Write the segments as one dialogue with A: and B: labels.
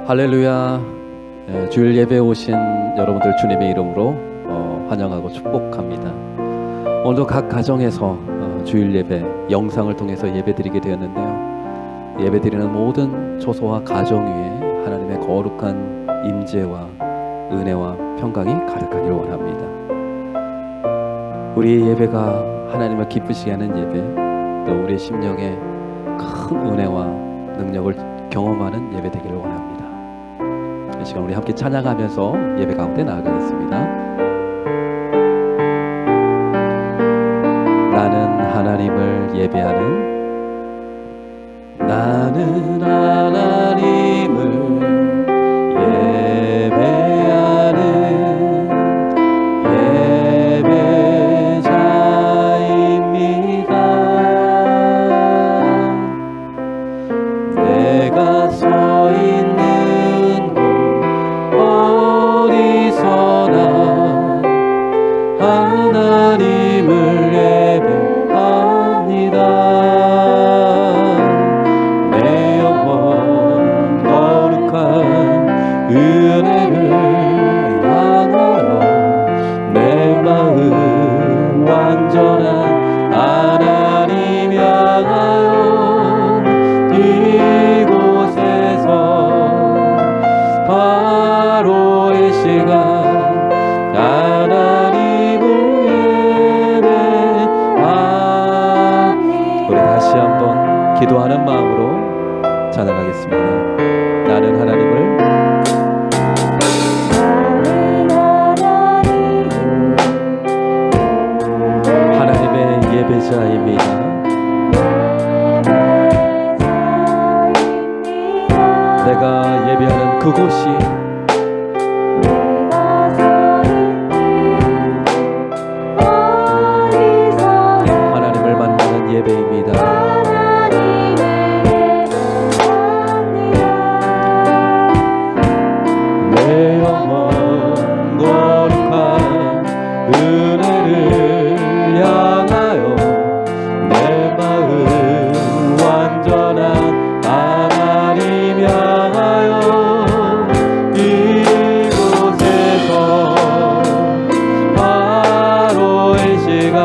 A: 할렐루야. 주일 예배에 오신 여러분들 주님의 이름으로 환영하고 축복합니다. 오늘도 각 가정에서 주일 예배 영상을 통해서 예배드리게 되었는데요, 예배드리는 모든 초소와 가정 위에 하나님의 거룩한 임재와 은혜와 평강이 가득하기를 원합니다. 우리의 예배가 하나님을 기쁘시게 하는 예배, 또 우리의 심령에 큰 은혜와 능력을 경험하는 예배 되기를 원합니다. 이 시간 우리 함께 찬양하면서 예배 가운데 나아가겠습니다. 나는 하나님을 예배하는, 나는 하나님을 예배하는 예배자입니다. 내가 서 있는 하나님을 예배합니다. 내 영혼 거룩한 은혜를 향하여 내 마음 완전한 하나님 향하여 이곳에서 바로의 시간 기도하는 마음으로 찬양하겠습니다. 나는 하나님을 하나님의 예배자입니다. 내가 예배하는 그곳이 하나님을 만나는 예배입니다. 내 영혼 거룩한 은혜를 향하여 내 마음 완전한 하나님 향하여 이곳에서 바로의 시간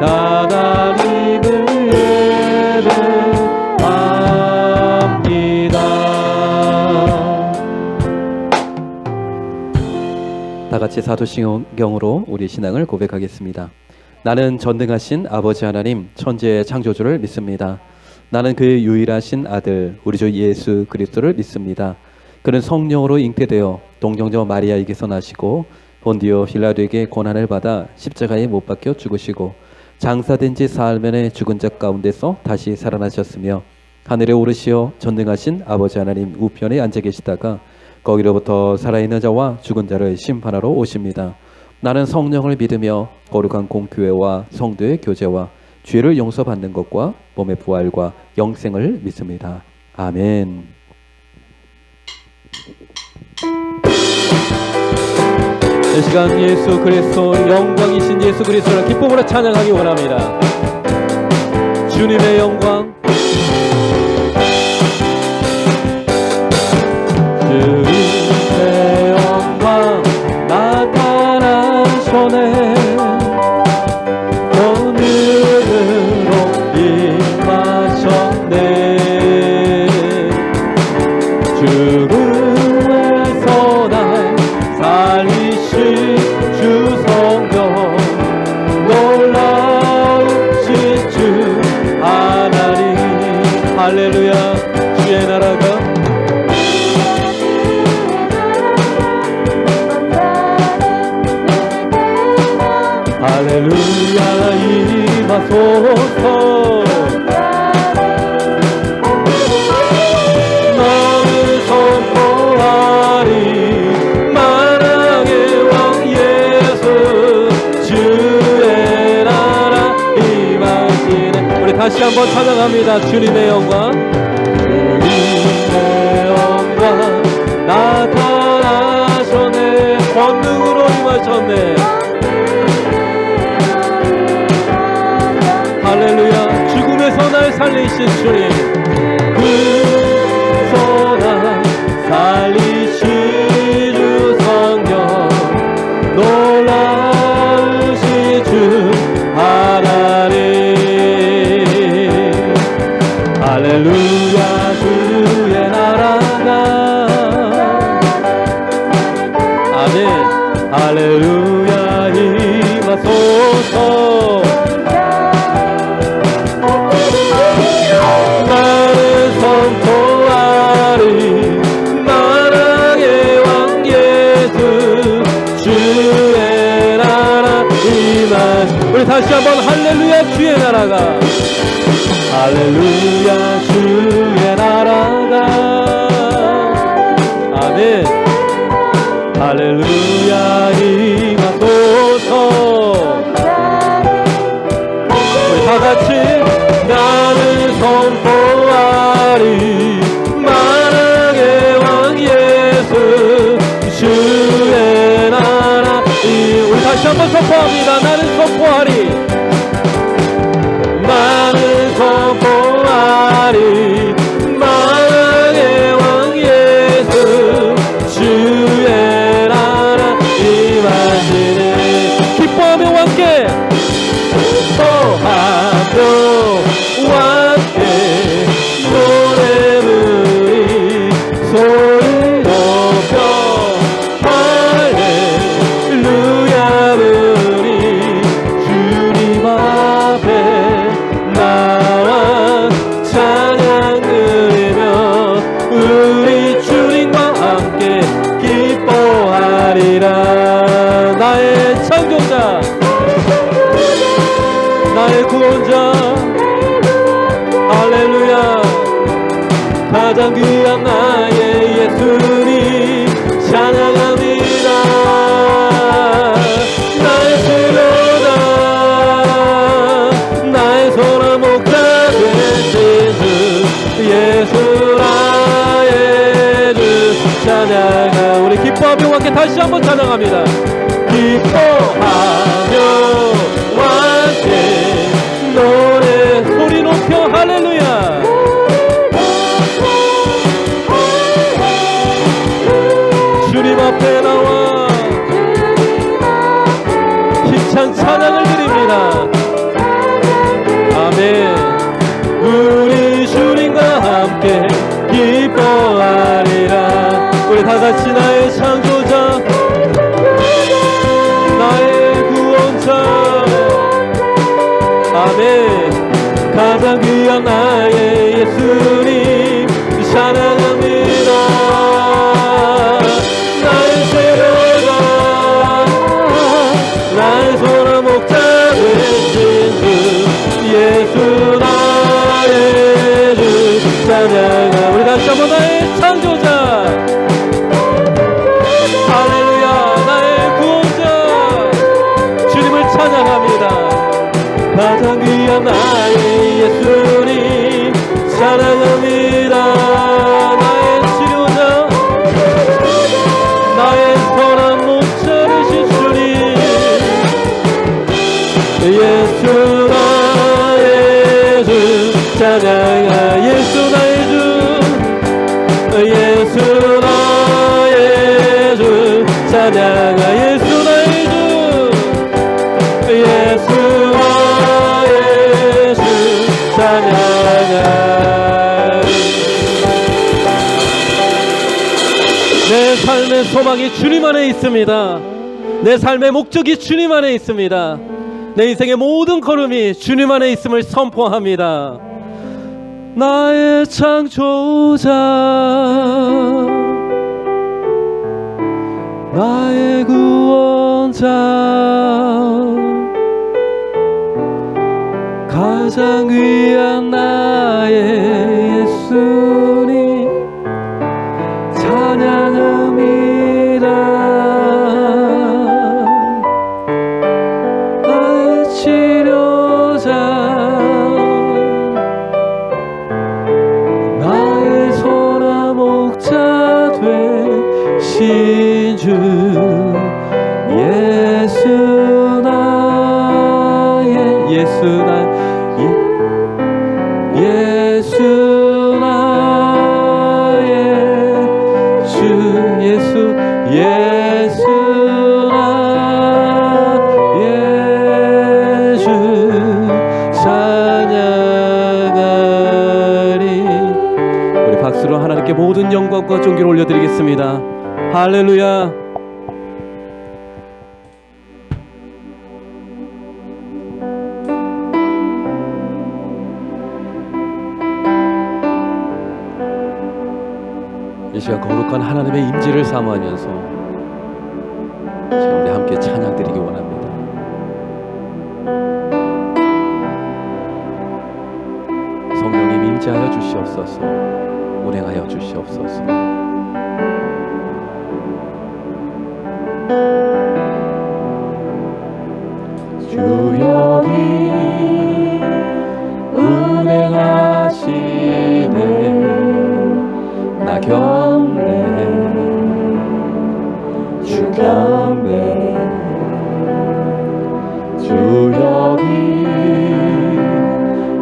A: 하나님을 예배합니다. 다같이 사도신경으로 우리 신앙을 고백하겠습니다. 나는 전능하신 아버지 하나님 천지의 창조주를 믿습니다. 나는 그의 유일하신 아들 우리 주 예수 그리스도를 믿습니다. 그는 성령으로 잉태되어 동정녀 마리아에게서 나시고 본디오 빌라도에게 고난을 받아 십자가에 못 박혀 죽으시고 장사된 지 사흘 만에 죽은 자 가운데서 다시 살아나셨으며 하늘에 오르시어 전능하신 아버지 하나님 우편에 앉아 계시다가 거기로부터 살아있는 자와 죽은 자를 심판하러 오십니다. 나는 성령을 믿으며 거룩한 공교회와 성도의 교제와 죄를 용서받는 것과 몸의 부활과 영생을 믿습니다. 아멘. 이 시간 예수 그리스도, 영광이신 예수 그리스도를 기쁨으로 찬양하기 원합니다. 주님의 영광, 주님의 영광 나타나소네. 오늘으로 임하셨네. 죽음에서 날 살리신 주 성령, 놀라우신 주 하나님. 할렐루야. 주의 나라가 할렐루야 임하소서. 너는 선포하리 만왕의 왕 예수 주의 나라 임하시네. 우리 다시 한번 찬양합니다. 주님의 영광, 주님의 영광 나타나셨네. 권능으로 임하셨네. 할렐루야. 죽음에서 날 살리신 주님, 그 소나 살리시 주 성령 놀라우시 주 하나님 할렐루야 주의 나라가 아멘 할렐루야 임하소서 나는 선포하리 만왕의 왕 예수 주의 나라 임하시 우리 다시 한번 할렐루야 주의 나라가 할렐루야 주의 나라가 아멘 할렐루야 임하소서 우리 다같이 나는 선포하리 만왕의 왕 예수 주의 나라 우리 다시 한번 선포합니다 나는 선포하리 나는 선포하리 만왕의 왕 예수 주의 나라 임하시네 기뻐하며 함께 기뻐하며 함께 노래 부리 소리 높여 할렐루야 부리 주님 앞에 나와 찬양 드리며 우리 주님과 함께 기뻐하리라 나의 창조자 나의 구원자 할렐루야 가장 귀한 나의 예수님 찬양합니다 나의 치료자 나의 소나 목자 되신 주 예수 나의 주 찬양하 우리 기뻐하며 함께 다시 한번 찬양합니다 기뻐하며 함께 노래 소리 높여 할렐루야 주님 앞에 나와 힘찬 찬양을 드립니다 아멘 우리 주님과 함께 기뻐하리라 우리 다같이 나의 창조자 나의 구원자 아멘 가장 귀한 나의 예수님 찬양합니다 나의 제로가 나의 소나 목자 되신 주 예수 나의 주 찬양하 우리 다시 한번 나의 창조자 할렐루야 나의 구원자 주님을 찬양합니다 가장 귀한 나의 예수님 사랑합니다 나의 치료자 나의 선한 목자 되신 주님 예수 나의 주 찬양하 예수 나의 주 예수 나의 주 찬양하 예수 나의 주 예수 나의 주 찬양하 내 삶의 소망이 주님 안에 있습니다 내 삶의 목적이 주님 안에 있습니다 내 인생의 모든 걸음이 주님 안에 있음을 선포합니다 나의 창조자 나의 구원자 가장 귀한 나의 예수님 찬양합니다 나의 치료자 나의 소나 목자 되신 주 예수 나의 예수 나의 영광과 존귀를 올려드리겠습니다. 할렐루야. 이 시간 거룩한 하나님의 임재를 사모하면서 우리 함께 찬양 드리기 원합니다. 성령님 임재하여 주시옵소서. 운행하여 주시옵소서. 주 여기 운행하시네. 나 경배 주 경배 주 여기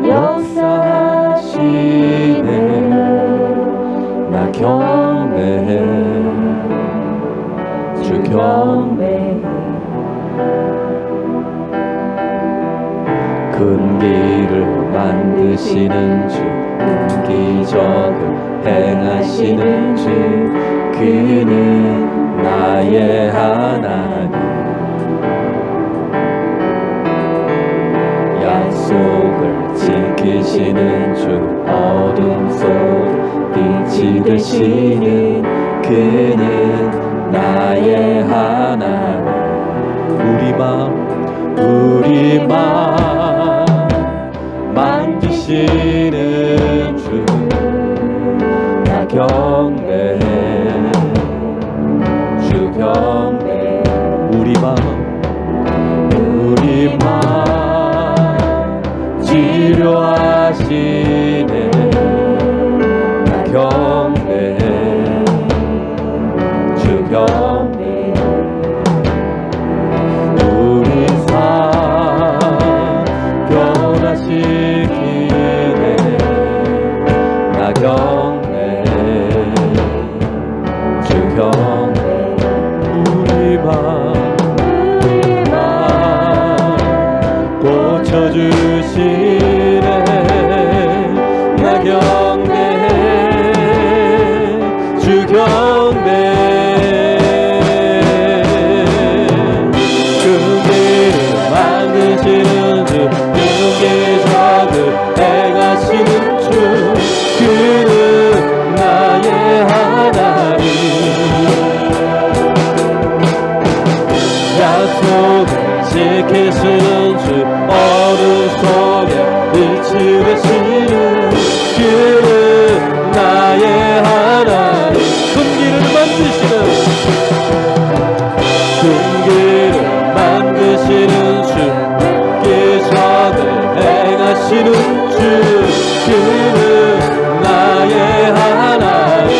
A: 역사하시네. 나 경배 주 경배 큰 길을 만드시는 주 큰 기적을 행하시는 주 그는 나의 하나님 약속을 지키시는 주 어둠 속 빛이 되시는 그는 나의 하나님 우리 맘 만드시는 주 나 경배 주 경배 우리 맘 치료하시네. 나 경배 주 경배 우리 삶 변화시키네. 나 경배 주 경배 우리 맘 고쳐주시네. 나 경배 주 경배 그 길을 만드시는 주 그 기적을 행하시는 주 그는 나의 하나님 약속을 지키시는 주 어둠 속에 빛이 되시는 그는 나의 하나님 큰 길을 만드시는 주 기적을 행하시는 주 그는 나의 하나님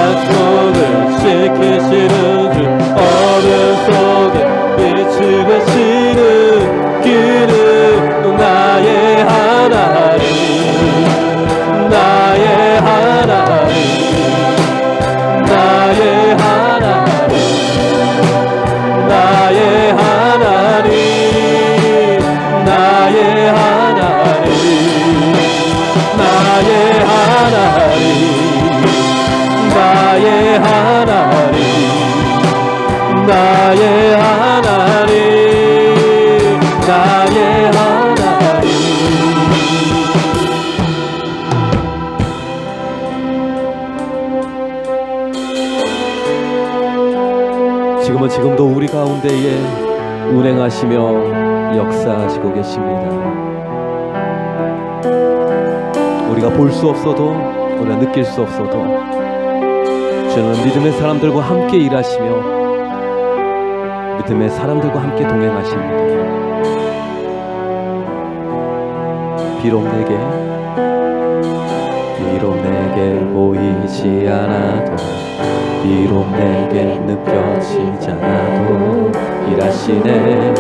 A: 약속을 지키시는 주 어둠 속에 빛이 되시는 그는 나의 하나님 나의 하나님 나의 하나님 나의 하나님 나의 하나님 나의 하나님 나의 하나님 나의 하나님 나의 하나님 지금도 우리 가운데에 운행하시며 역사하시고 계십니다. 우리가 볼 수 없어도 우리가 느낄 수 없어도 주는 믿음의 사람들과 함께 일하시며 믿음의 사람들과 함께 동행하십니다. 비록 내게 보이지 않아도 비록 내게 느껴지지 않아도 일하시네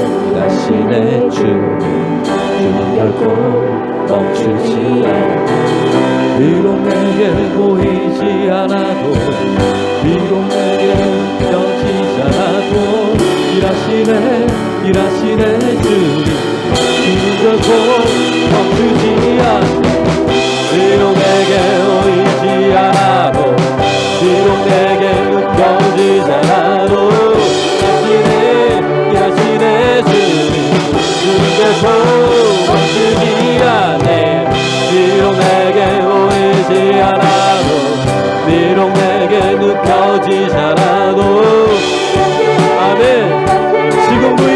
A: 주는 결코 멈추지 않고 비록 내게 보이지 않아도 비록 내게 느껴지지 않아도 일하시네 주는 결코 멈추지 않고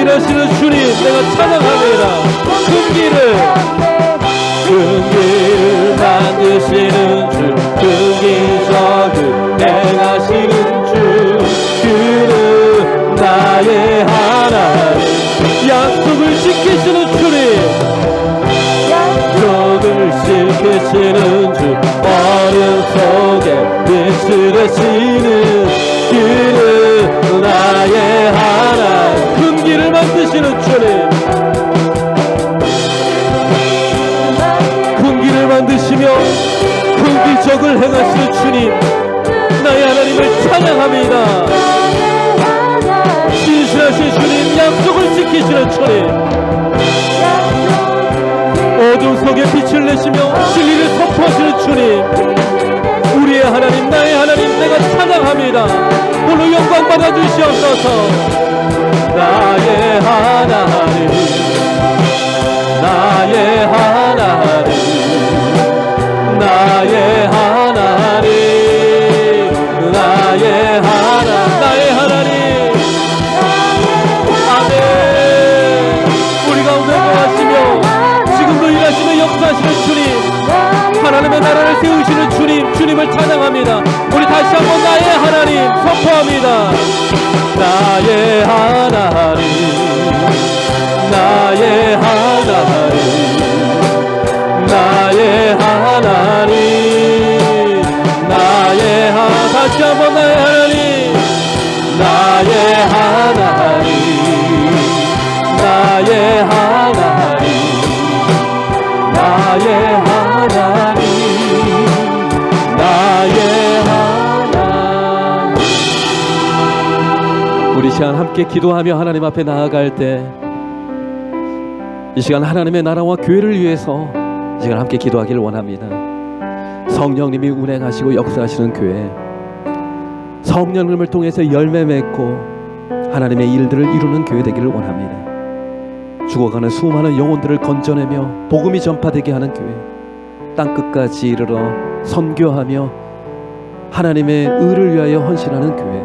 A: 일하시는 주님 내가 찬양합니다. 금기를 만드시는 주, 금기적을 행하시는 주, 그는 나의 하나님. 약속을 지키시는 주님, 약속을 지키시는 주, 어둠 속에 빛을 내시는 그는 나의 하나님. 금기를 만드시는 주님, 금기를 만드시며 금기적을 행하시는 주님, 나의 하나님을 찬양합니다. 신실하신 주님, 약속을 지키시는 주님, 어둠 속에 빛을 내시며 진리를 선포하시는 주님, 우리의 하나님, 나의 하나님 내가 찬양합니다. 홀로 영광 받아주시옵소서. 나의 하나님, 나의 하나님, 나의 하나님, 나의 하나님, 나의 하나님. 아멘. 우리 가운데 거하시며 지금도 일하시며 역사하시는 주님, 하나님의 나라를 세우시는 주님, 주님을 찬양합니다. 우리 다시 한번 나의 하나님 선포합니다. 나의 하나님, 나의 하나님, 나의 하나님, 나의 다시 한번 나의 하나님, 나의 하나님, 나의 하나님, 나의 하나님, 나의 하나님. 우리 시간 함께 기도하며 하나님 앞에 나아갈 때, 이 시간 하나님의 나라와 교회를 위해서 이 시간 함께 기도하기를 원합니다. 성령님이 운행하시고 역사하시는 교회, 성령님을 통해서 열매 맺고 하나님의 일들을 이루는 교회 되기를 원합니다. 죽어가는 수많은 영혼들을 건져내며 복음이 전파되게 하는 교회, 땅끝까지 이르러 선교하며 하나님의 의를 위하여 헌신하는 교회.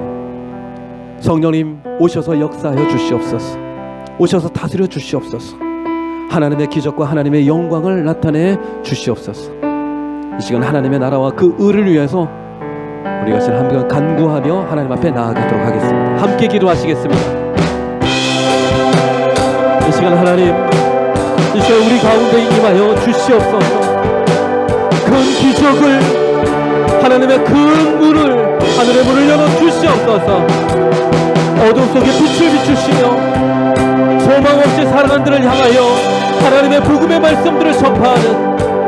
A: 성령님 오셔서 역사하여 주시옵소서. 오셔서 다스려 주시옵소서. 하나님의 기적과 하나님의 영광을 나타내 주시옵소서. 이 시간 하나님의 나라와 그 의를 위해서 우리가 지금 한번 간구하며 하나님 앞에 나아가도록 하겠습니다. 함께 기도하시겠습니다. 이 시간 하나님, 이 시간 우리 가운데 임하여 주시옵소서. 큰 기적을, 하나님의 큰 문을, 하늘의 문을 열어 주시옵소서. 어둠 속에 빛을 비추시며 소망 없이 살아간 들을 향하여 하나님의 복음의 말씀들을 전파하는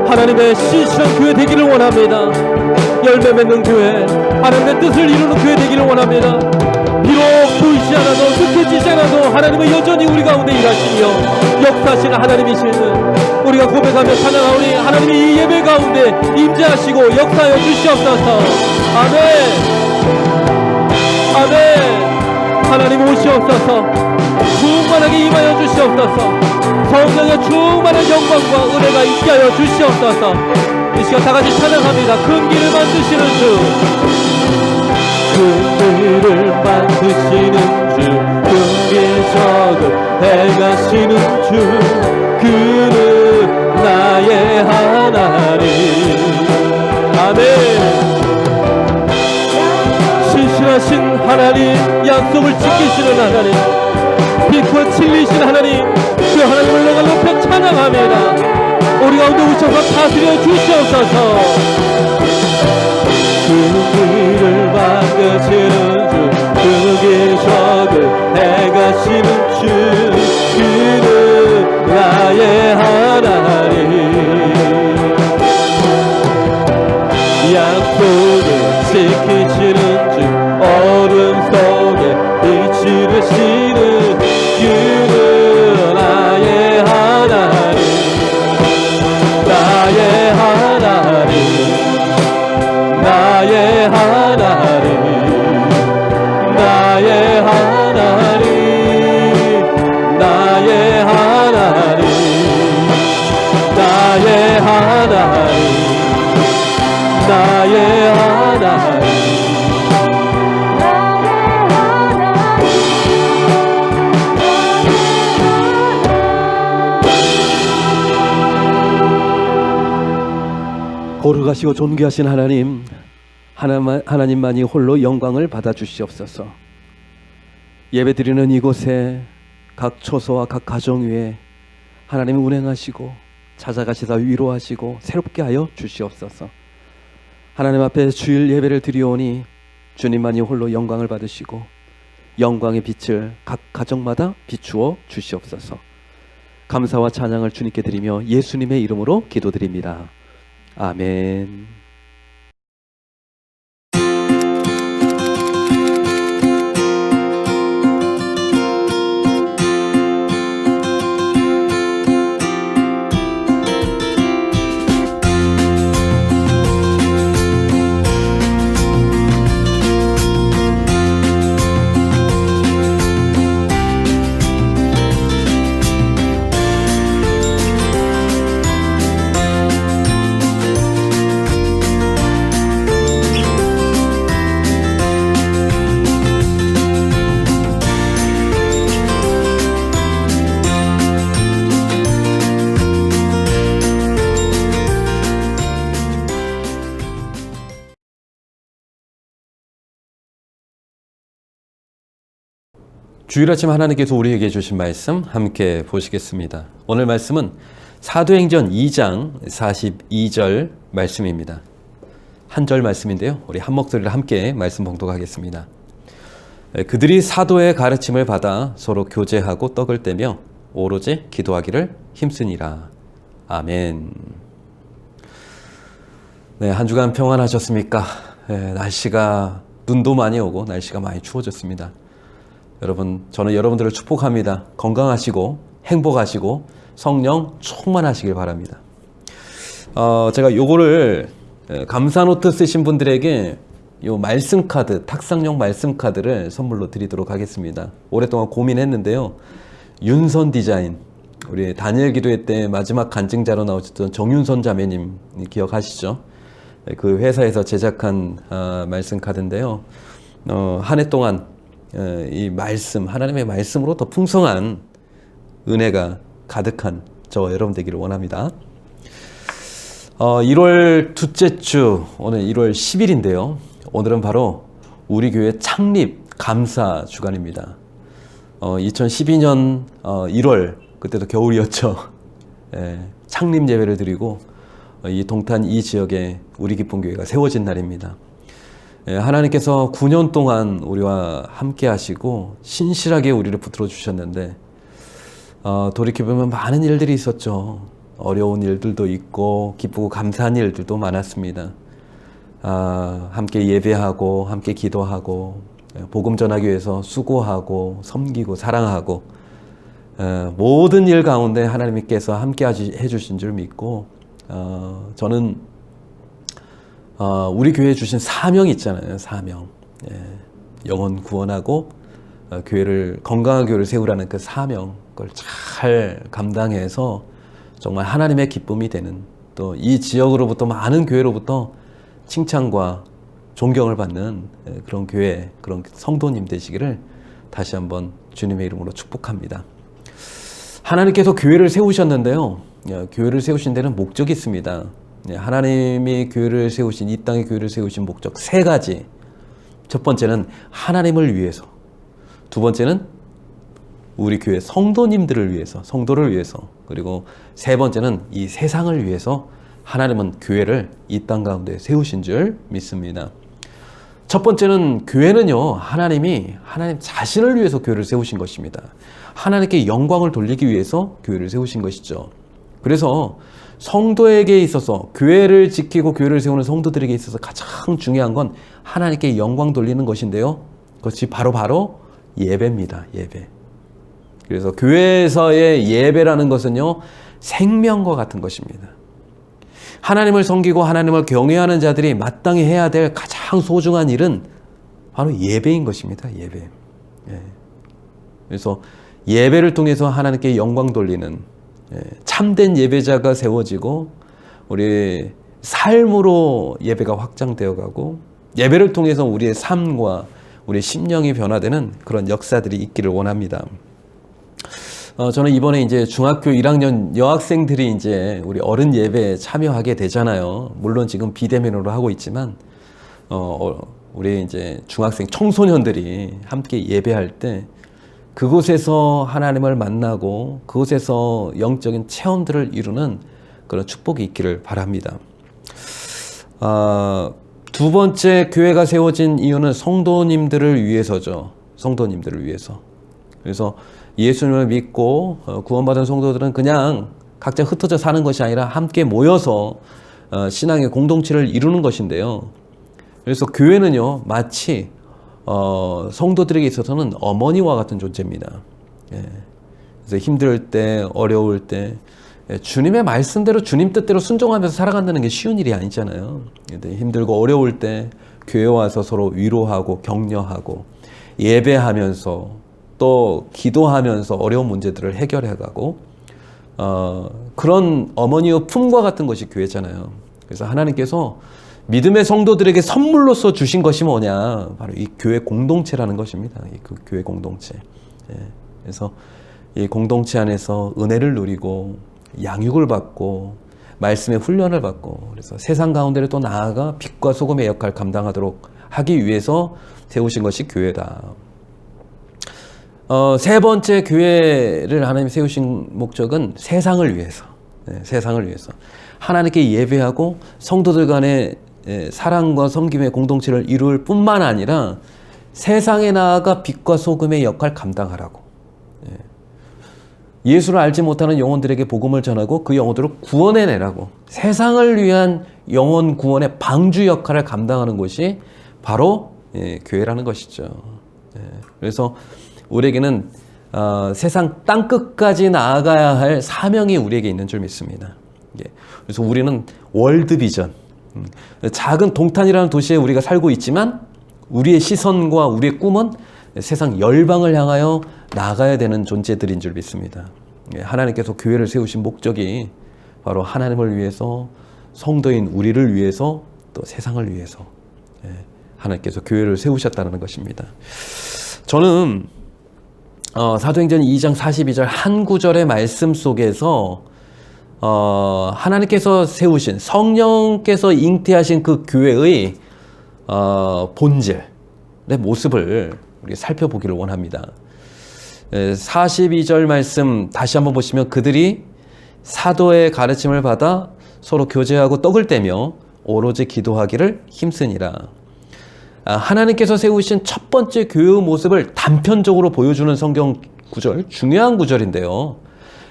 A: 하나님의 신실한 교회 되기를 원합니다. 열매 맺는 교회, 하나님의 뜻을 이루는 교회 되기를 원합니다. 비록 보이지 않아도, 느껴지지 않아도 하나님은 여전히 우리 가운데 일하시며 역사하시는 하나님이시는 우리가 고백하며 찬양하오니 하나님이 이 예배 가운데 임재하시고 역사하여 주시옵소서. 아멘, 아멘. 하나님 오시옵소서. 충만하게 임하여 주시옵소서. 성령의 충만한 영광과 은혜가 있게 하여 주시옵소서. 이 시간 다같이 찬양합니다. 금기를 만드시는 주, 금기를 만드시는 주, 금기적을 행하시는 주, 그는 나의 하나님. 아멘. 신실하신 하나님, 약속을 지키시는 하나님, 빛과 진리신 하나님, 그 하나님을 내가 높여 찬양합니다. 우리 가운데 오셔서 다스려 주시옵소서. 금기를 만드시는 주, 금기적을 행하시는 주, 그는 나의 하나님. 약속을 지키시는 주, 어둠 속에 빛이 되시는 그는 나의 하나님, 나의 하나님, 나의 하나님, 나의 하나님, 나의 하나님, 나의 하나님, 나의 하나님. 거룩하시고 존귀하신 하나님만이 홀로 영광을 받아 주시옵소서. 예배드리는 이곳에 각 처소와 각 가정 위에 하나님이 운행하시고 찾아가시다 위로하시고 새롭게 하여 주시옵소서. 하나님 앞에 주일 예배를 드리오니 주님만이 홀로 영광을 받으시고 영광의 빛을 각 가정마다 비추어 주시옵소서. 감사와 찬양을 주님께 드리며 예수님의 이름으로 기도드립니다. 아멘. 주일 아침 하나님께서 우리에게 주신 말씀 함께 보시겠습니다. 오늘 말씀은 사도행전 2장 42절 말씀입니다. 한 절 말씀인데요. 우리 한 목소리를 함께 말씀 봉독하겠습니다. 그들이 사도의 가르침을 받아 서로 교제하고 떡을 떼며 오로지 기도하기를 힘쓰니라. 아멘. 네, 한 주간 평안하셨습니까? 날씨가 눈도 많이 오고 날씨가 많이 추워졌습니다. 여러분, 저는 여러분들을 축복합니다. 건강하시고 행복하시고 성령 충만하시길 바랍니다. 제가 요거를 감사노트 쓰신 분들에게 요 말씀 카드, 탁상용 말씀 카드를 선물로 드리도록 하겠습니다. 오랫동안 고민했는데요. 윤선 디자인, 우리 다니엘 기도회 때 마지막 간증자로 나오셨던 정윤선 자매님 기억하시죠? 그 회사에서 제작한 말씀 카드인데요. 한 해 동안 이 말씀, 하나님의 말씀으로 더 풍성한 은혜가 가득한 저와 여러분 되기를 원합니다. 1월 둘째 주, 오늘 1월 10일인데요. 오늘은 바로 우리 교회 창립 감사 주간입니다. 2012년 1월, 그때도 겨울이었죠. 창립 예배를 드리고 이 동탄 이 지역에 우리 기쁨 교회가 세워진 날입니다. 하나님께서 9년 동안 우리와 함께 하시고 신실하게 우리를 붙들어 주셨는데 돌이켜보면 많은 일들이 있었죠. 어려운 일들도 있고 기쁘고 감사한 일들도 많았습니다. 함께 예배하고 함께 기도하고 복음 전하기 위해서 수고하고 섬기고 사랑하고 모든 일 가운데 하나님께서 함께 해주신 줄 믿고 저는 우리 교회에 주신 사명이 있잖아요. 사명. 영혼 구원하고 교회를, 건강한 교회를 세우라는 그 사명, 그걸 잘 감당해서 정말 하나님의 기쁨이 되는, 또 이 지역으로부터 많은 교회로부터 칭찬과 존경을 받는 그런 교회, 그런 성도님 되시기를 다시 한번 주님의 이름으로 축복합니다. 하나님께서 교회를 세우셨는데요. 교회를 세우신 데는 목적이 있습니다. 하나님이 교회를 세우신, 이 땅에 교회를 세우신 목적 3가지. 첫 번째는 하나님을 위해서, 두 번째는 우리 교회 성도님들을 위해서, 성도를 위해서, 그리고 세 번째는 이 세상을 위해서 하나님은 교회를 이 땅 가운데 세우신 줄 믿습니다. 첫 번째는 교회는요, 하나님 자신을 위해서 교회를 세우신 것입니다. 하나님께 영광을 돌리기 위해서 교회를 세우신 것이죠. 그래서 성도에게 있어서, 교회를 지키고 교회를 세우는 성도들에게 있어서 가장 중요한 건 하나님께 영광 돌리는 것인데요. 그것이 바로 예배입니다. 예배. 그래서 교회에서의 예배라는 것은요, 생명과 같은 것입니다. 하나님을 섬기고 하나님을 경외하는 자들이 마땅히 해야 될 가장 소중한 일은 바로 예배인 것입니다. 예배. 그래서 예배를 통해서 하나님께 영광 돌리는 참된 예배자가 세워지고 우리 삶으로 예배가 확장되어 가고 예배를 통해서 우리의 삶과 우리의 심령이 변화되는 그런 역사들이 있기를 원합니다. 저는 이번에 이제 중학교 1학년 여학생들이 이제 우리 어른 예배에 참여하게 되잖아요. 물론 지금 비대면으로 하고 있지만, 우리 이제 중학생 청소년들이 함께 예배할 때 그곳에서 하나님을 만나고 그곳에서 영적인 체험들을 이루는 그런 축복이 있기를 바랍니다. 두 번째 교회가 세워진 이유는 성도님들을 위해서죠. 성도님들을 위해서. 그래서 예수님을 믿고 구원받은 성도들은 그냥 각자 흩어져 사는 것이 아니라 함께 모여서 신앙의 공동체를 이루는 것인데요. 그래서 교회는요, 마치 성도들에게 있어서는 어머니와 같은 존재입니다. 예. 그래서 힘들 때, 어려울 때 주님의 말씀대로 주님 뜻대로 순종하면서 살아간다는 게 쉬운 일이 아니잖아요. 힘들고 어려울 때 교회 와서 서로 위로하고 격려하고 예배하면서 또 기도하면서 어려운 문제들을 해결해가고 그런 어머니의 품과 같은 것이 교회잖아요. 그래서 하나님께서 믿음의 성도들에게 선물로서 주신 것이 뭐냐, 바로 이 교회 공동체라는 것입니다. 그 교회 공동체. 예. 그래서 이 공동체 안에서 은혜를 누리고 양육을 받고 말씀의 훈련을 받고, 그래서 세상 가운데를 또 나아가 빛과 소금의 역할을 감당하도록 하기 위해서 세우신 것이 교회다. 세 번째 교회를 하나님이 세우신 목적은 세상을 위해서. 네, 세상을 위해서. 하나님께 예배하고 성도들 간의 사랑과 섬김의 공동체를 이룰 뿐만 아니라 세상에 나아가 빛과 소금의 역할을 감당하라고. 예수를 알지 못하는 영혼들에게 복음을 전하고 그 영혼들을 구원해내라고. 세상을 위한 영혼 구원의 방주 역할을 감당하는 것이 바로 교회라는 것이죠. 그래서 우리에게는 세상 땅끝까지 나아가야 할 사명이 우리에게 있는 줄 믿습니다. 그래서 우리는 월드비전, 작은 동탄이라는 도시에 우리가 살고 있지만 우리의 시선과 우리의 꿈은 세상 열방을 향하여 나가야 되는 존재들인 줄 믿습니다. 하나님께서 교회를 세우신 목적이 바로 하나님을 위해서, 성도인 우리를 위해서, 또 세상을 위해서 하나님께서 교회를 세우셨다는 것입니다. 저는 사도행전 2장 42절 한 구절의 말씀 속에서 하나님께서 세우신, 성령께서 잉태하신 그 교회의 본질의 모습을 우리 살펴보기를 원합니다. 42절 말씀 다시 한번 보시면, 그들이 사도의 가르침을 받아 서로 교제하고 떡을 떼며 오로지 기도하기를 힘쓰니라. 하나님께서 세우신 첫 번째 교회의 모습을 단편적으로 보여주는 성경 구절, 중요한 구절인데요.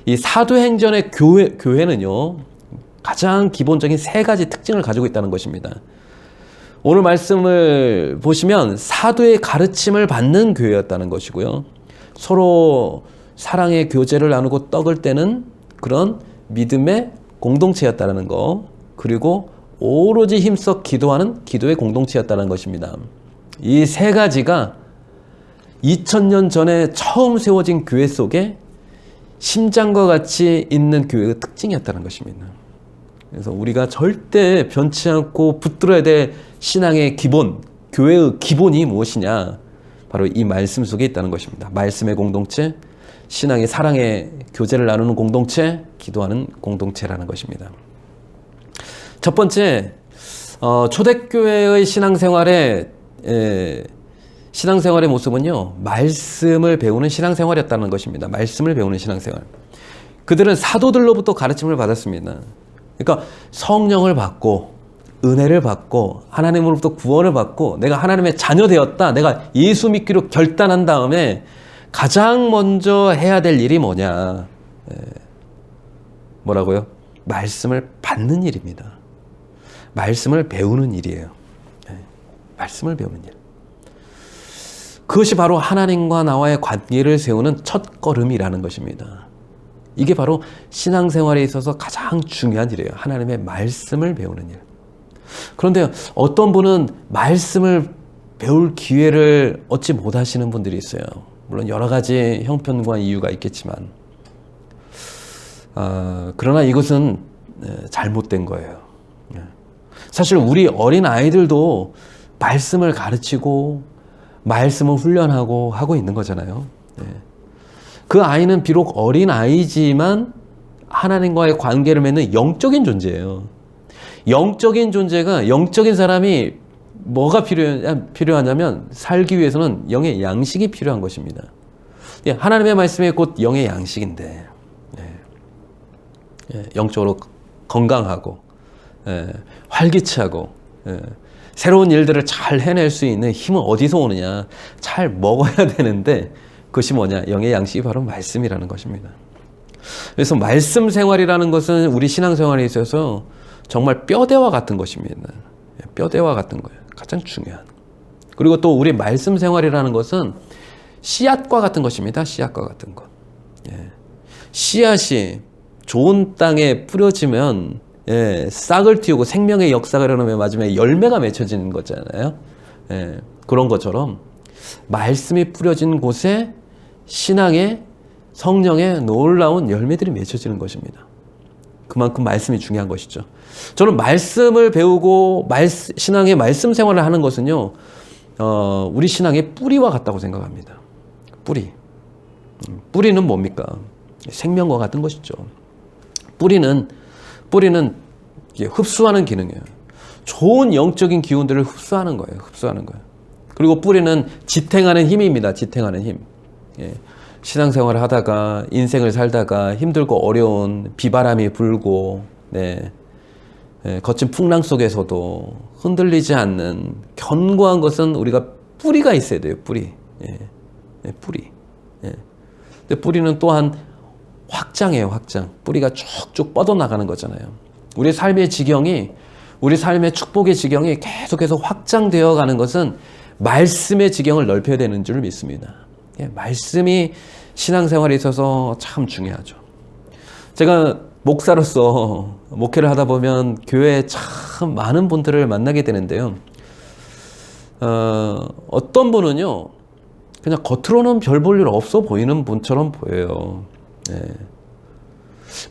A: 이 사도행전의 교회는요, 가장 기본적인 세 가지 특징을 가지고 있다는 것입니다. 오늘 말씀을 보시면 사도의 가르침을 받는 교회였다는 것이고요. 서로 사랑의 교제를 나누고 떡을 떼는 그런 믿음의 공동체였다는 것, 그리고 오로지 힘써 기도하는 기도의 공동체였다는 것입니다. 이 세 가지가 2000년 전에 처음 세워진 교회 속에 심장과 같이 있는 교회의 특징이었다는 것입니다. 그래서 우리가 절대 변치 않고 붙들어야 될 신앙의 기본, 교회의 기본이 무엇이냐? 바로 이 말씀 속에 있다는 것입니다. 말씀의 공동체, 신앙의 사랑의 교제를 나누는 공동체, 기도하는 공동체라는 것입니다. 첫 번째, 초대교회의 신앙생활의 모습은요, 말씀을 배우는 신앙생활이었다는 것입니다. 말씀을 배우는 신앙생활. 그들은 사도들로부터 가르침을 받았습니다. 그러니까 성령을 받고 은혜를 받고 하나님으로부터 구원을 받고 내가 하나님의 자녀 되었다, 내가 예수 믿기로 결단한 다음에 가장 먼저 해야 될 일이 뭐냐? 뭐라고요? 말씀을 받는 일입니다. 말씀을 배우는 일이에요. 말씀을 배우는 일. 그것이 바로 하나님과 나와의 관계를 세우는 첫걸음이라는 것입니다. 이게 바로 신앙생활에 있어서 가장 중요한 일이에요. 하나님의 말씀을 배우는 일. 그런데 어떤 분은 말씀을 배울 기회를 얻지 못하시는 분들이 있어요. 물론 여러 가지 형편과 이유가 있겠지만, 그러나 이것은 잘못된 거예요. 사실 우리 어린 아이들도 말씀을 가르치고 말씀을 훈련하고 하고 있는 거잖아요. 그 아이는 비록 어린 아이지만 하나님과의 관계를 맺는 영적인 존재예요. 영적인 존재가, 영적인 사람이 뭐가 필요하냐면 살기 위해서는 영의 양식이 필요한 것입니다. 하나님의 말씀이 곧 영의 양식인데, 영적으로 건강하고 활기차고 새로운 일들을 잘 해낼 수 있는 힘은 어디서 오느냐? 잘 먹어야 되는데 그것이 뭐냐? 영의 양식이 바로 말씀이라는 것입니다. 그래서 말씀 생활이라는 것은 우리 신앙생활에 있어서 정말 뼈대와 같은 것입니다. 뼈대와 같은 거예요. 가장 중요한. 그리고 또 우리 말씀 생활이라는 것은 씨앗과 같은 것입니다. 씨앗과 같은 것. 씨앗이 좋은 땅에 뿌려지면 싹을 틔우고 생명의 역사가 일어나면 마지막에 열매가 맺혀지는 거잖아요. 그런 것처럼 말씀이 뿌려진 곳에 신앙의 성령의 놀라운 열매들이 맺혀지는 것입니다. 그만큼 말씀이 중요한 것이죠. 저는 말씀을 배우고 신앙의 말씀 생활을 하는 것은요, 우리 신앙의 뿌리와 같다고 생각합니다. 뿌리는 뭡니까? 생명과 같은 것이죠. 뿌리는 흡수하는 기능이에요. 좋은 영적인 기운들을 흡수하는 거예요. 그리고 뿌리는 지탱하는 힘입니다. 지탱하는 힘. 신앙생활을 하다가 인생을 살다가 힘들고 어려운 비바람이 불고 거친 풍랑 속에서도 흔들리지 않는 견고한 것은 우리가 뿌리가 있어야 돼요. 뿌리. 근데 뿌리는 또한 확장이에요. 확장. 뿌리가 쭉쭉 뻗어나가는 거잖아요. 우리 삶의 지경이, 우리 삶의 축복의 지경이 계속해서 확장되어 가는 것은 말씀의 지경을 넓혀야 되는 줄 믿습니다. 말씀이 신앙생활에 있어서 참 중요하죠. 제가 목사로서 목회를 하다 보면 교회에 참 많은 분들을 만나게 되는데요. 어떤 분은요, 그냥 겉으로는 별 볼 일 없어 보이는 분처럼 보여요.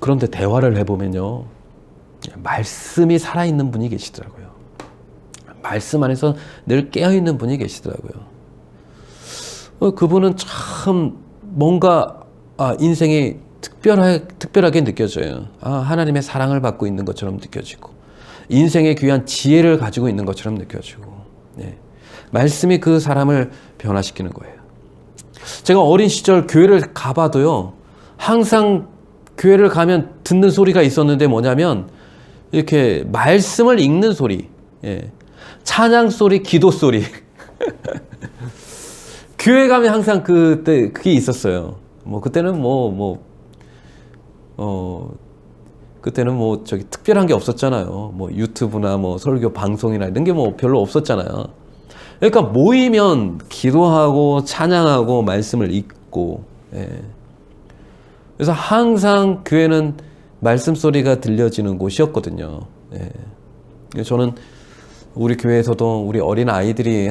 A: 그런데 대화를 해보면요, 말씀이 살아있는 분이 계시더라고요. 말씀 안에서 늘 깨어있는 분이 계시더라고요. 그분은 참 뭔가 인생이 특별하게 느껴져요. 하나님의 사랑을 받고 있는 것처럼 느껴지고, 인생의 귀한 지혜를 가지고 있는 것처럼 느껴지고, 말씀이 그 사람을 변화시키는 거예요. 제가 어린 시절 교회를 가봐도요, 항상 교회를 가면 듣는 소리가 있었는데 뭐냐면 이렇게 말씀을 읽는 소리, 찬양 소리, 기도 소리. 교회 가면 항상 그때 그게 있었어요. 그때는 그때는 저기 특별한 게 없었잖아요. 유튜브나 설교 방송이나 이런 게 별로 없었잖아요. 그러니까 모이면 기도하고 찬양하고 말씀을 읽고, 그래서 항상 교회는 말씀 소리가 들려지는 곳이었거든요. 저는 우리 교회에서도 우리 어린 아이들이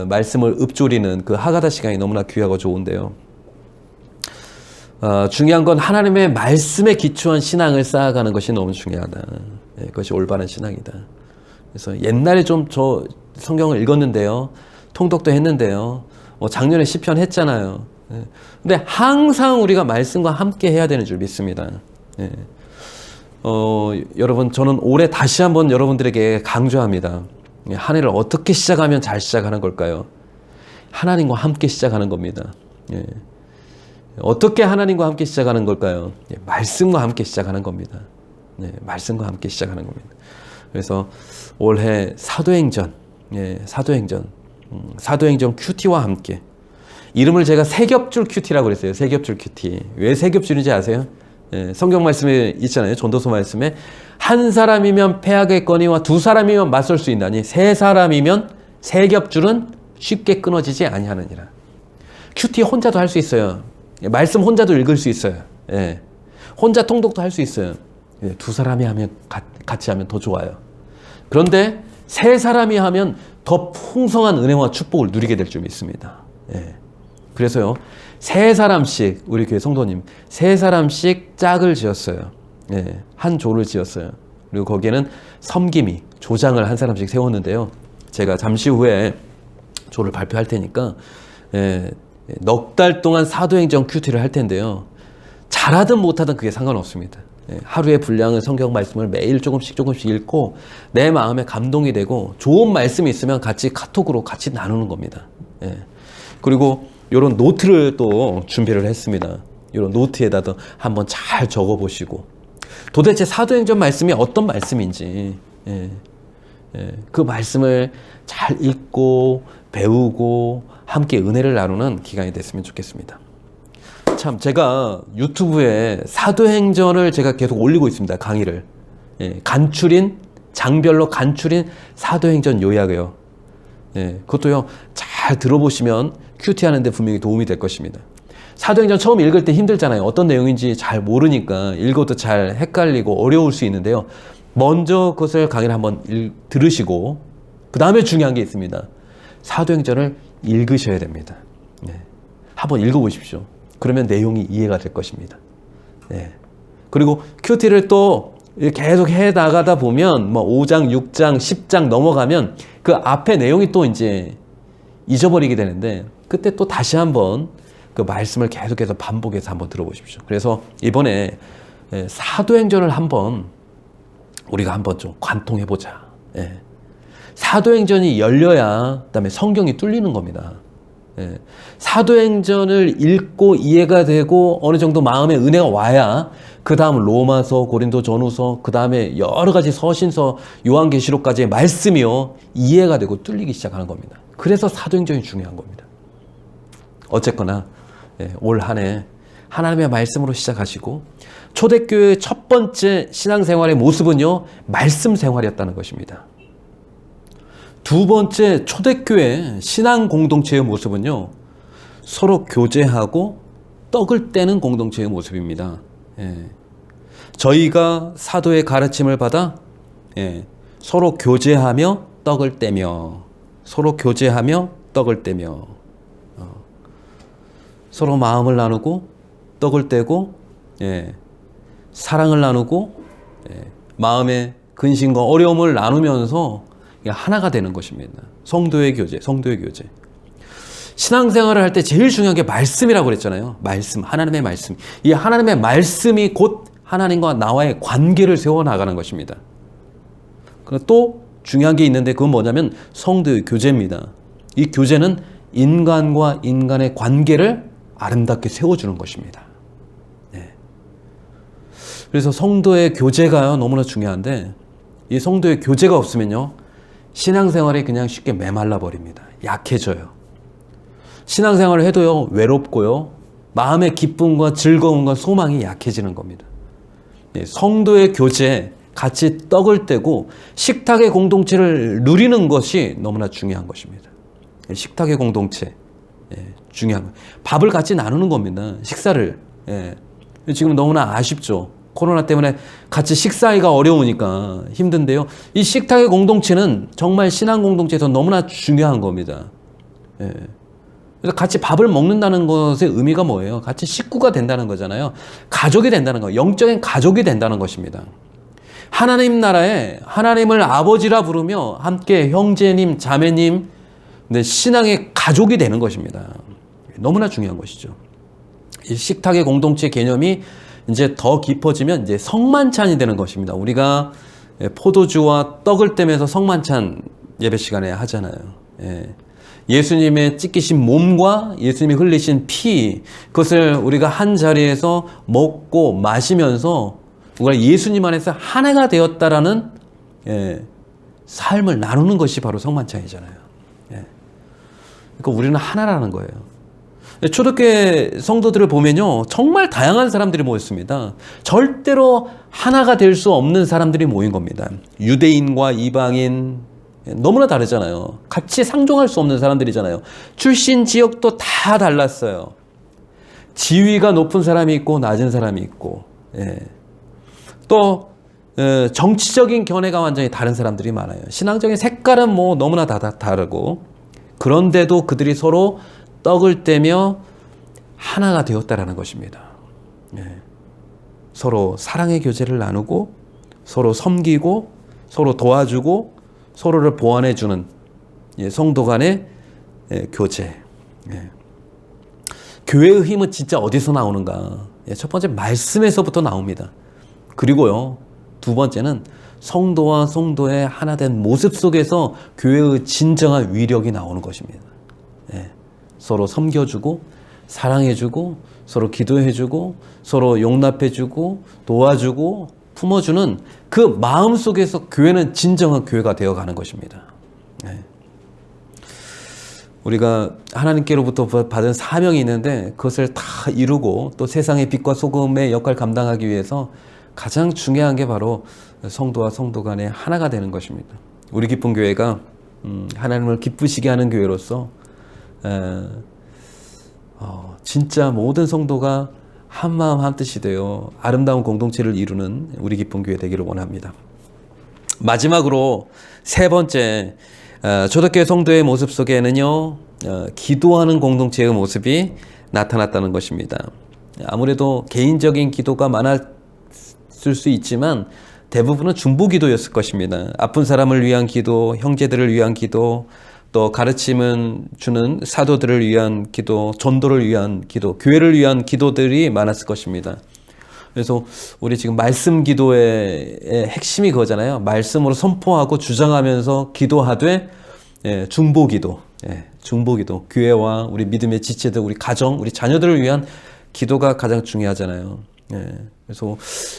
A: 말씀을 읍조리는 그 하가다 시간이 너무나 귀하고 좋은데요. 중요한 건 하나님의 말씀에 기초한 신앙을 쌓아가는 것이 너무 중요하다. 그것이 올바른 신앙이다. 그래서 옛날에 좀 저 성경을 읽었는데요. 통독도 했는데요. 작년에 시편 했잖아요. 근데 항상 우리가 말씀과 함께 해야 되는 줄 믿습니다. 여러분, 저는 올해 다시 한번 여러분들에게 강조합니다. 한 해를 어떻게 시작하면 잘 시작하는 걸까요? 하나님과 함께 시작하는 겁니다. 어떻게 하나님과 함께 시작하는 걸까요? 말씀과 함께 시작하는 겁니다. 말씀과 함께 시작하는 겁니다. 그래서 올해 사도행전 큐티와 함께, 이름을 제가 세겹줄 큐티라고 그랬어요. 세겹줄 큐티. 왜 세겹줄인지 아세요? 성경 말씀에 있잖아요. 전도서 말씀에 한 사람이면 패하겠거니와 두 사람이면 맞설 수 있나니 세 사람이면 세겹줄은 쉽게 끊어지지 아니하느니라. 큐티 혼자도 할 수 있어요. 말씀 혼자도 읽을 수 있어요. 혼자 통독도 할 수 있어요. 두 사람이 하면 같이 하면 더 좋아요. 그런데 세 사람이 하면 더 풍성한 은혜와 축복을 누리게 될 줄 믿습니다. 그래서요, 세 사람씩, 우리 교회 성도님, 세 사람씩 짝을 지었어요. 한 조를 지었어요. 그리고 거기에는 섬김이, 조장을 한 사람씩 세웠는데요. 제가 잠시 후에 조를 발표할 테니까, 넉 달 동안 사도행전 큐티를 할 텐데요. 잘하든 못하든 그게 상관없습니다. 하루의 분량의 성경 말씀을 매일 조금씩 읽고 내 마음에 감동이 되고 좋은 말씀이 있으면 같이 카톡으로 같이 나누는 겁니다. 그리고 이런 노트를 또 준비를 했습니다. 이런 노트에다도 한번 잘 적어보시고 도대체 사도행전 말씀이 어떤 말씀인지 그 말씀을 잘 읽고 배우고 함께 은혜를 나누는 기간이 됐으면 좋겠습니다. 참 제가 유튜브에 사도행전을 제가 계속 올리고 있습니다. 강의를 간추린 장별로 간추린 사도행전 요약이요. 그것도요 잘 들어보시면 큐티 하는데 분명히 도움이 될 것입니다. 사도행전 처음 읽을 때 힘들잖아요. 어떤 내용인지 잘 모르니까 읽어도 잘 헷갈리고 어려울 수 있는데요. 먼저 그것을 강의를 한번 들으시고 그 다음에 중요한 게 있습니다. 사도행전을 읽으셔야 됩니다. 한번 읽어보십시오. 그러면 내용이 이해가 될 것입니다. 그리고 큐티를 또 계속 해 나가다 보면 뭐 5장, 6장, 10장 넘어가면 그 앞에 내용이 또 이제 잊어버리게 되는데 그때 또 다시 한번 그 말씀을 계속해서 반복해서 한번 들어보십시오. 그래서 이번에 사도행전을 한번 우리가 한번 좀 관통해보자. 사도행전이 열려야 그다음에 성경이 뚫리는 겁니다. 사도행전을 읽고 이해가 되고 어느 정도 마음에 은혜가 와야 그 다음 로마서, 고린도 전후서, 그 다음에 여러 가지 서신서, 요한계시록까지의 말씀이요 이해가 되고 뚫리기 시작하는 겁니다. 그래서 사도행전이 중요한 겁니다. 어쨌거나 올 한 해 하나님의 말씀으로 시작하시고 초대교회의 첫 번째 신앙생활의 모습은요 말씀 생활이었다는 것입니다. 두 번째 초대교회 신앙 공동체의 모습은요 서로 교제하고 떡을 떼는 공동체의 모습입니다. 저희가 사도의 가르침을 받아 서로 교제하며 떡을 떼며 서로 교제하며 떡을 떼며 서로 마음을 나누고 떡을 떼고 사랑을 나누고 마음의 근심과 어려움을 나누면서 하나가 되는 것입니다. 성도의 교제, 성도의 교제. 신앙생활을 할 때 제일 중요한 게 말씀이라고 그랬잖아요. 말씀, 하나님의 말씀. 이 하나님의 말씀이 곧 하나님과 나와의 관계를 세워나가는 것입니다. 그리고 또 중요한 게 있는데 그건 뭐냐면 성도의 교제입니다. 이 교제는 인간과 인간의 관계를 아름답게 세워주는 것입니다. 그래서 성도의 교제가 너무나 중요한데 이 성도의 교제가 없으면요 신앙생활이 그냥 쉽게 메말라 버립니다. 약해져요. 신앙생활을 해도요 외롭고요 마음의 기쁨과 즐거움과 소망이 약해지는 겁니다. 성도의 교제, 같이 떡을 떼고 식탁의 공동체를 누리는 것이 너무나 중요한 것입니다. 식탁의 공동체 중요한 거예요. 밥을 같이 나누는 겁니다. 식사를. 지금 너무나 아쉽죠. 코로나 때문에 같이 식사하기가 어려우니까 힘든데요. 이 식탁의 공동체는 정말 신앙 공동체에서 너무나 중요한 겁니다. 그래서 같이 밥을 먹는다는 것의 의미가 뭐예요? 같이 식구가 된다는 거잖아요. 가족이 된다는 거, 영적인 가족이 된다는 것입니다. 하나님 나라에 하나님을 아버지라 부르며 함께 형제님, 자매님, 신앙의 가족이 되는 것입니다. 너무나 중요한 것이죠. 이 식탁의 공동체 개념이 이제 더 깊어지면 이제 성만찬이 되는 것입니다. 우리가 포도주와 떡을 떼면서 성만찬 예배 시간에 하잖아요. 예수님의 찢기신 몸과 예수님이 흘리신 피, 그것을 우리가 한 자리에서 먹고 마시면서 우리가 예수님 안에서 하나가 되었다라는 삶을 나누는 것이 바로 성만찬이잖아요. 그러니까 우리는 하나라는 거예요. 초대교회 성도들을 보면요 정말 다양한 사람들이 모였습니다. 절대로 하나가 될 수 없는 사람들이 모인 겁니다. 유대인과 이방인 너무나 다르잖아요. 같이 상종할 수 없는 사람들이잖아요. 출신 지역도 다 달랐어요. 지위가 높은 사람이 있고 낮은 사람이 있고 또 정치적인 견해가 완전히 다른 사람들이 많아요. 신앙적인 색깔은 뭐 너무나 다 다르고 그런데도 그들이 서로 떡을 떼며 하나가 되었다라는 것입니다. 서로 사랑의 교제를 나누고 서로 섬기고 서로 도와주고 서로를 보완해주는 성도 간의 교제. 교회의 힘은 진짜 어디서 나오는가? 첫 번째 말씀에서부터 나옵니다. 그리고요, 두 번째는 성도와 성도의 하나된 모습 속에서 교회의 진정한 위력이 나오는 것입니다. 서로 섬겨주고 사랑해주고 서로 기도해주고 서로 용납해주고 도와주고 품어주는 그 마음 속에서 교회는 진정한 교회가 되어가는 것입니다. 우리가 하나님께로부터 받은 사명이 있는데 그것을 다 이루고 또 세상의 빛과 소금의 역할을 감당하기 위해서 가장 중요한 게 바로 성도와 성도 간의 하나가 되는 것입니다. 우리 기쁜 교회가 하나님을 기쁘시게 하는 교회로서 진짜 모든 성도가 한마음 한뜻이 되어 아름다운 공동체를 이루는 우리 기쁜 교회 되기를 원합니다. 마지막으로 세 번째, 초대교회 성도의 모습 속에는요, 기도하는 공동체의 모습이 나타났다는 것입니다. 아무래도 개인적인 기도가 많았을 수 있지만 대부분은 중보 기도였을 것입니다. 아픈 사람을 위한 기도, 형제들을 위한 기도, 또 가르침을 주는 사도들을 위한 기도, 전도를 위한 기도, 교회를 위한 기도들이 많았을 것입니다. 그래서 우리 지금 말씀 기도의 핵심이 그거잖아요. 말씀으로 선포하고 주장하면서 기도하되 중보 기도, 중보 기도, 교회와 우리 믿음의 지체들, 우리 가정, 우리 자녀들을 위한 기도가 가장 중요하잖아요. 그래서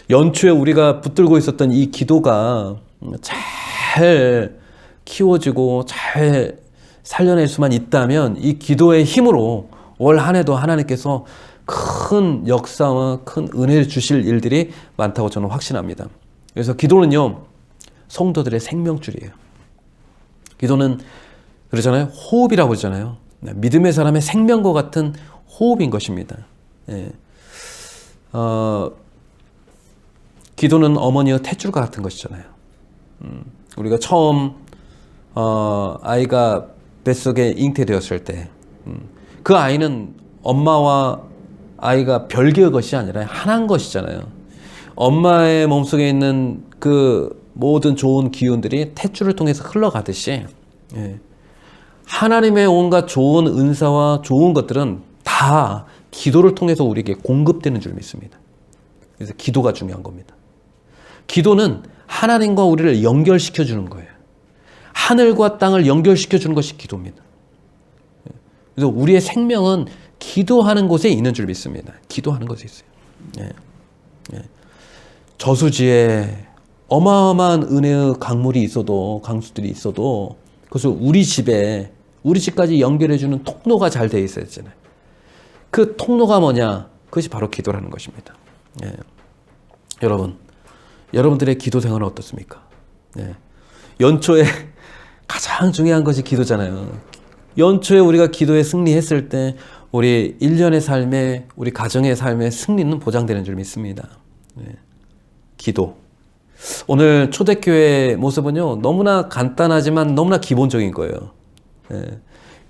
A: 연초에 우리가 붙들고 있었던 이 기도가 잘 키워지고 잘 살려낼 수만 있다면 이 기도의 힘으로 올 한 해도 하나님께서 큰 역사와 큰 은혜를 주실 일들이 많다고 저는 확신합니다. 그래서 기도는요, 성도들의 생명줄이에요. 기도는 그러잖아요. 호흡이라고 그러잖아요. 믿음의 사람의 생명과 같은 호흡인 것입니다. 기도는 어머니의 탯줄과 같은 것이잖아요. 우리가 처음 아이가 뱃속에 잉태되었을 때 그 아이는 엄마와 아이가 별개의 것이 아니라 하나인 것이잖아요. 엄마의 몸속에 있는 그 모든 좋은 기운들이 탯줄을 통해서 흘러가듯이 하나님의 온갖 좋은 은사와 좋은 것들은 다 기도를 통해서 우리에게 공급되는 줄 믿습니다. 그래서 기도가 중요한 겁니다. 기도는 하나님과 우리를 연결시켜 주는 거예요. 하늘과 땅을 연결시켜 주는 것이 기도입니다. 그래서 우리의 생명은 기도하는 곳에 있는 줄 믿습니다. 기도하는 곳에 있어요. 저수지에 어마어마한 은혜의 강물이 있어도, 강수들이 있어도 그것을 우리 집까지 연결해주는 통로가 잘 되어 있어야 되잖아요. 그 통로가 뭐냐? 그것이 바로 기도라는 것입니다. 여러분들의 기도 생활은 어떻습니까? 연초에 가장 중요한 것이 기도잖아요. 연초에 우리가 기도에 승리했을 때 우리 1년의 삶에, 우리 가정의 삶에 승리는 보장되는 줄 믿습니다. 기도. 오늘 초대교회의 모습은요, 너무나 간단하지만 너무나 기본적인 거예요.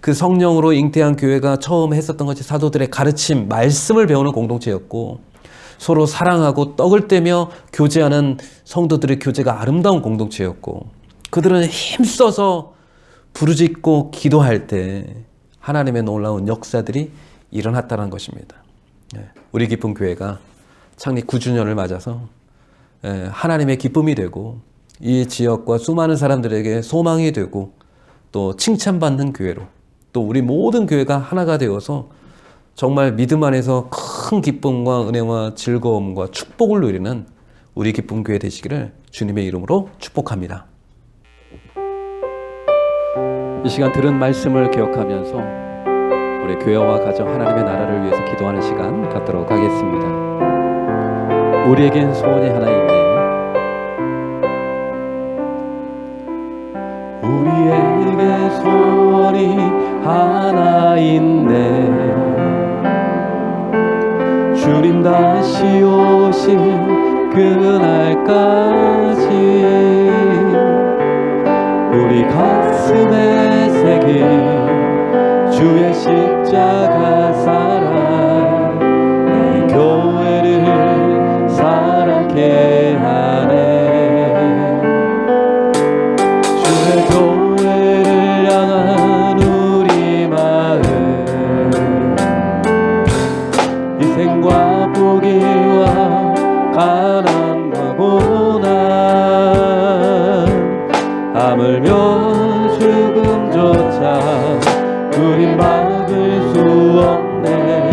A: 그 성령으로 잉태한 교회가 처음 했었던 것이 사도들의 가르침, 말씀을 배우는 공동체였고, 서로 사랑하고 떡을 떼며 교제하는 성도들의 교제가 아름다운 공동체였고, 그들은 힘써서 부르짖고 기도할 때 하나님의 놀라운 역사들이 일어났다는 것입니다. 우리 기쁜 교회가 창립 9주년을 맞아서 하나님의 기쁨이 되고 이 지역과 수많은 사람들에게 소망이 되고 또 칭찬받는 교회로, 또 우리 모든 교회가 하나가 되어서 정말 믿음 안에서 큰 기쁨과 은혜와 즐거움과 축복을 누리는 우리 기쁜 교회 되시기를 주님의 이름으로 축복합니다. 이 시간 들은 말씀을 기억하면서 우리 교회와 가정 하나님의 나라를 위해서 기도하는 시간 갖도록 하겠습니다. 우리에겐 소원이 하나 있네. 우리에게 소원이 하나 있네. 주님 다시 오실 그날까지 우리 가슴에 새긴 주의 십자가 사랑 이 교회를 사랑케 하네. 주의 교회를 향한 우리 마음 하물며 죽음조차 우리 막을 수 없네.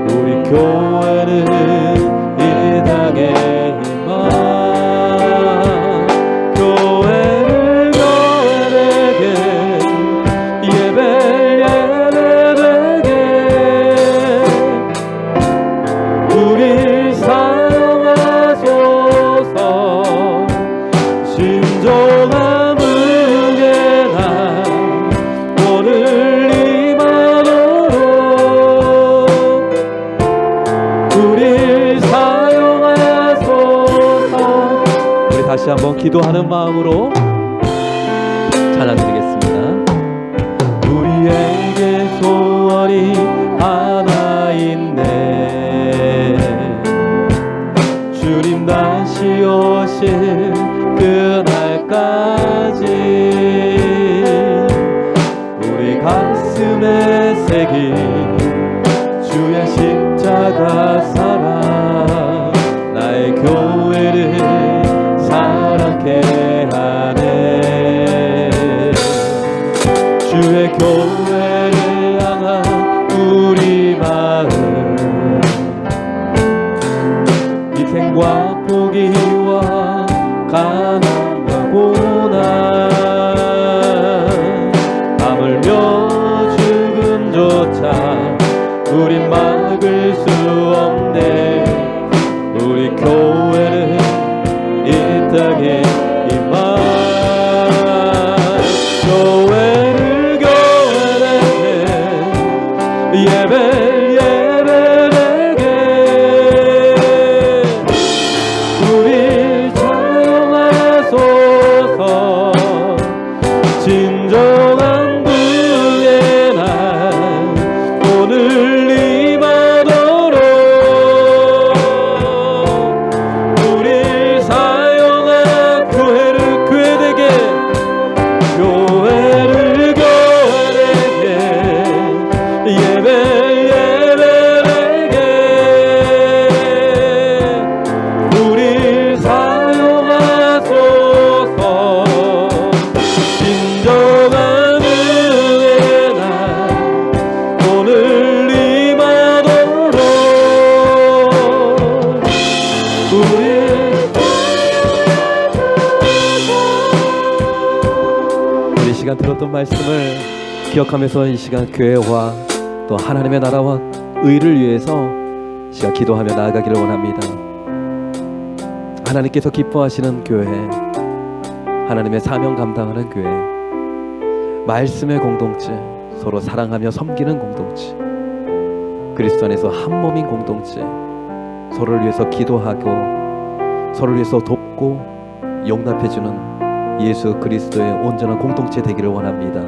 A: 우리 교회는 이 땅에 임한 교회를 교회에게 예배에게 우릴 사용하소서. 진정한 은혜나 오늘 이만으로 우릴 사용하소서. 우리 다시 한번 기도하는 마음으로 찬양 드리겠습니다. 우리에게 소원이 하나 있네. 주님 다시 오실 그날까지 우리 가슴에 새긴 주의 십자가 사랑 나의 교회를 사랑케 하네. 주의 교회를 향한 우리 마음 희생과 포기와 가난과 고난 하물며 죽음조차 우린 막을 수 없네. 우리 교회는 이 땅에 임한 교회를 교회에게 예배에게 우릴 사용하소서. 진정한 부의 날 오늘 이만으로 우릴 사용한 교회를 교회에게 예배에게 우릴 사용하소서. 진정한 은혜나 오늘 이만으로 우리 시간 들었던 말씀을 기억하면서 이 시간 교회와 또 하나님의 나라와 의를 위해서 이 시간 기도하며 나아가기를 원합니다. 하나님께서 기뻐하시는 교회, 하나님의 사명 감당하는 교회, 말씀의 공동체, 서로 사랑하며 섬기는 공동체, 그리스도 안에서 한 몸인 공동체, 서로를 위해서 기도하고 서로를 위해서 돕고 용납해주는 예수 그리스도의 온전한 공동체 되기를 원합니다.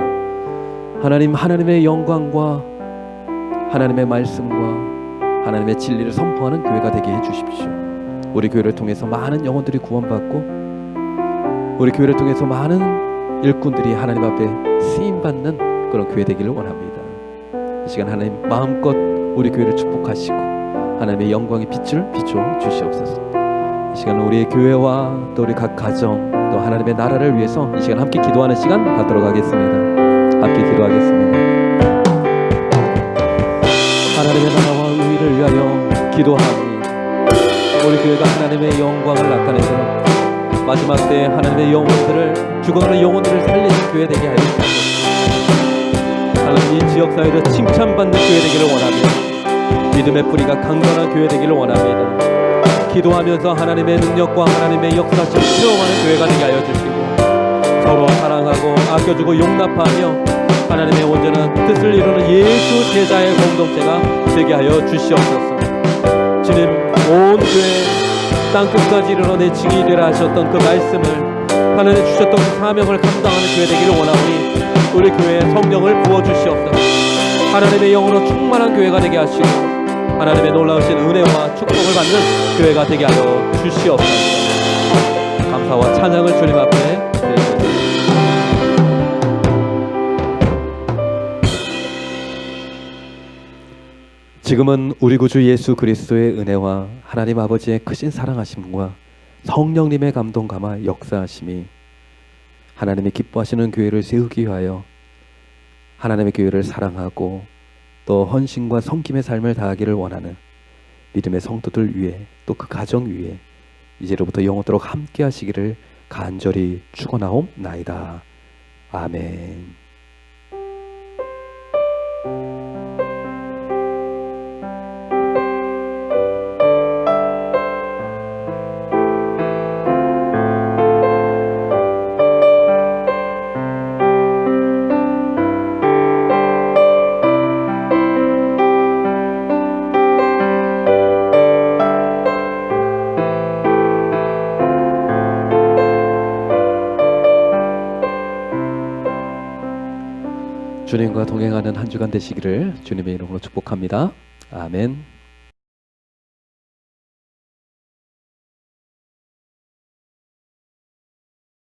A: 하나님의 영광과 하나님의 말씀과 하나님의 진리를 선포하는 교회가 되게 해주십시오. 우리 교회를 통해서 많은 영혼들이 구원받고 우리 교회를 통해서 많은 일꾼들이 하나님 앞에 쓰임받는 그런 교회 되기를 원합니다. 이 시간 하나님 마음껏 우리 교회를 축복하시고 하나님의 영광의 빛을 비춰 주시옵소서. 이 시간 우리의 교회와 또 우리 각 가정 또 하나님의 나라를 위해서 이 시간 함께 기도하는 시간 갖도록 하겠습니다. 함께 기도하겠습니다. 하나님의 나라와 의를 위하여 기도하니 우리 교회가 하나님의 영광을 나타내서 마지막 때 하나님의 영혼들을 죽어가는 영혼들을 살리는 교회 되게 하여 주옵소서. 하나님 이 지역사회에서 칭찬받는 교회 되기를 원합니다. 믿음의 뿌리가 강건한 교회 되기를 원합니다. 기도하면서 하나님의 능력과 하나님의 역사심을 체험하는 교회가 되게 하여 주시고 서로 사랑하고 아껴주고 용납하며 하나님의 온전한 뜻을 이루는 예수 제자의 공동체가 되게 하여 주시옵소서. 주님 온 교회 땅끝까지 이르러 증인이 되라 하셨던 그 말씀을 하나님 주셨던 그 사명을 감당하는 교회 되기를 원하오니 우리 교회에 성령을 부어주시옵소서. 하나님의 영으로 충만한 교회가 되게 하시고 하나님의 놀라우신 은혜와 축복을 받는 교회가 되게 하여 주시옵소서. 감사와 찬양을 주님 앞에 드립니다. 지금은 우리 구주 예수 그리스도의 은혜와 하나님 아버지의 크신 사랑하심과 성령님의 감동 감화 역사하심이 하나님이 기뻐하시는 교회를 세우기 위하여 하나님의 교회를 사랑하고 또 헌신과 섬김의 삶을 다하기를 원하는 믿음의 성도들 위해 또 그 가정 위에 이제로부터 영원토록 함께 하시기를 간절히 축원하옵나이다. 아멘. 주님과 동행하는 한 주간 되시기를 주님의 이름으로 축복합니다. 아멘.